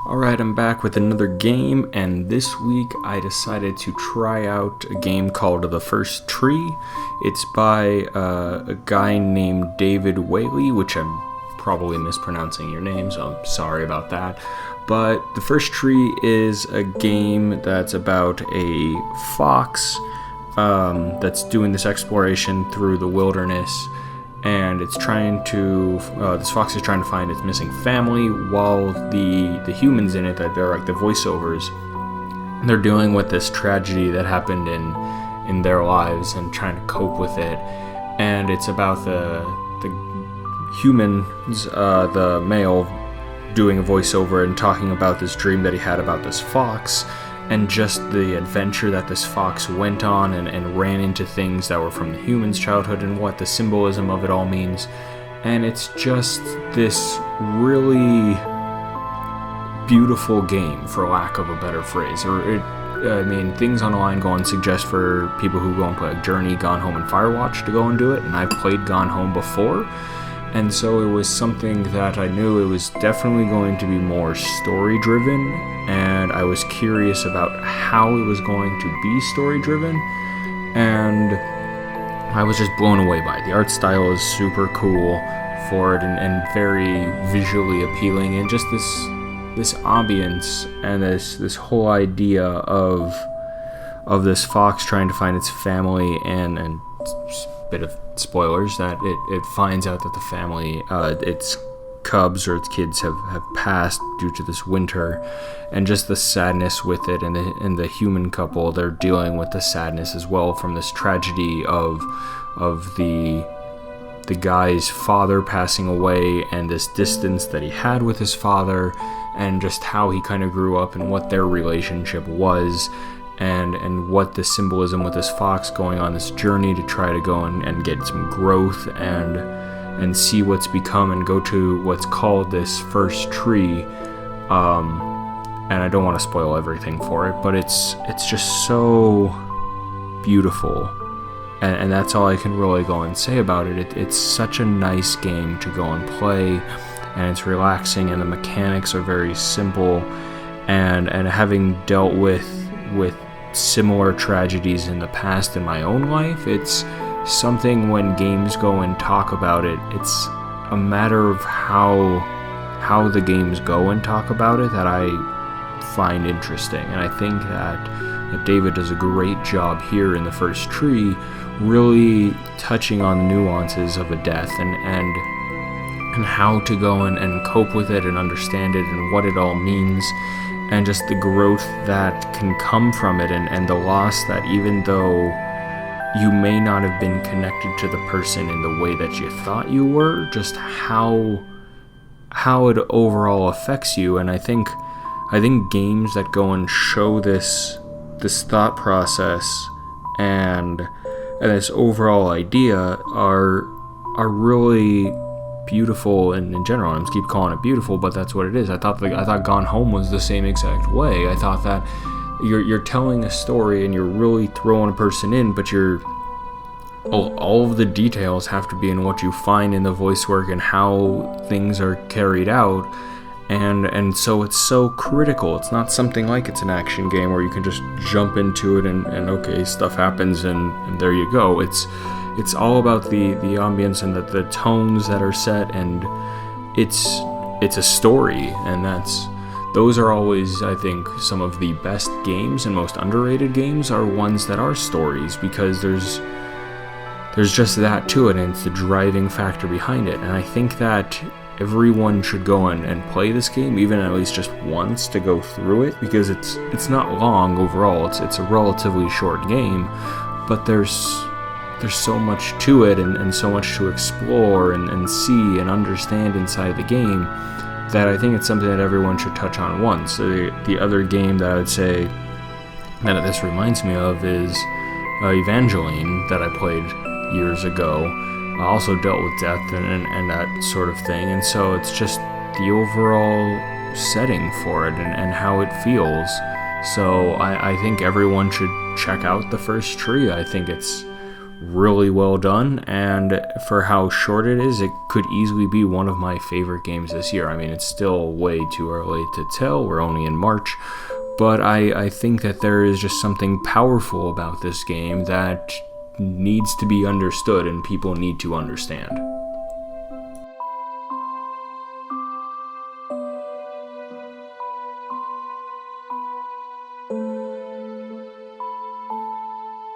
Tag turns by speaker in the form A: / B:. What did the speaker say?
A: Alright, I'm back with another game, and this week I decided to try out a game called The First Tree. It's by a guy named David Whaley, which I'm probably mispronouncing your name, so I'm sorry about that. But The First Tree is a game that's about a fox that's doing this exploration through the wilderness, and it's trying to this fox is trying to find its missing family, while the humans in it, that they're like the voiceovers, they're dealing with this tragedy that happened in their lives and trying to cope with it. And it's about the humans, the male, doing a voiceover and talking about this dream that he had about this fox, and just the adventure that this fox went on and ran into things that were from the human's childhood and what the symbolism of it all means. And it's just this really beautiful game, for lack of a better phrase. Things online go and suggest for people who go and play like Journey, Gone Home, and Firewatch to go and do it, and I've played Gone Home before. And so it was something that I knew it was definitely going to be more story-driven, and I was curious about how it was going to be story-driven, and I was just blown away by it. The art style is super cool for it, and very visually appealing, and just this ambience and this whole idea of this fox trying to find its family, and bit of spoilers that it finds out that the family, its cubs or its kids have passed due to this winter, and just the sadness with it, and the human couple, they're dealing with the sadness as well from this tragedy of the guy's father passing away, and this distance that he had with his father, and just how he kind of grew up and what their relationship was, and what the symbolism with this fox going on this journey to try to go and get some growth and see what's become, and go to what's called this first tree. And I don't want to spoil everything for it, but it's just so beautiful, and that's all I can really go and say about it. It's such a nice game to go and play, and it's relaxing, and the mechanics are very simple, and having dealt with similar tragedies in the past in my own life, it's something when games go and talk about it, it's a matter of how the games go and talk about it that I find interesting. And I think that David does a great job here in The First Tree, really touching on the nuances of a death, and how to go and cope with it and understand it and what it all means, and just the growth that can come from it, and the loss that, even though you may not have been connected to the person in the way that you thought you were, just how it overall affects you. And I think games that go and show this thought process and this overall idea are really beautiful, and in general, I just keep calling it beautiful, but that's what it is. I thought Gone Home was the same exact way. I thought that you're telling a story and you're really throwing a person in, but all of the details have to be in what you find in the voice work and how things are carried out, and so it's so critical. It's not something like it's an action game where you can just jump into it and okay, stuff happens and there you go. It's all about the ambience and the tones that are set, and it's a story, and those are always, I think, some of the best games and most underrated games are ones that are stories, because there's just that to it, and it's the driving factor behind it. And I think that everyone should go and play this game, even at least just once, to go through it, because it's not long overall. It's a relatively short game, but there's so much to it, and so much to explore and see and understand inside the game, that I think it's something that everyone should touch on once. The other game that I would say that this reminds me of is Evangeline, that I played years ago. I also dealt with death and that sort of thing, and so it's just the overall setting for it and how it feels. So I think everyone should check out The First Tree. I think it's really well done, and for how short it is, it could easily be one of my favorite games this year. I mean, it's still way too early to tell, we're only in March, but I think that there is just something powerful about this game that needs to be understood and people need to understand.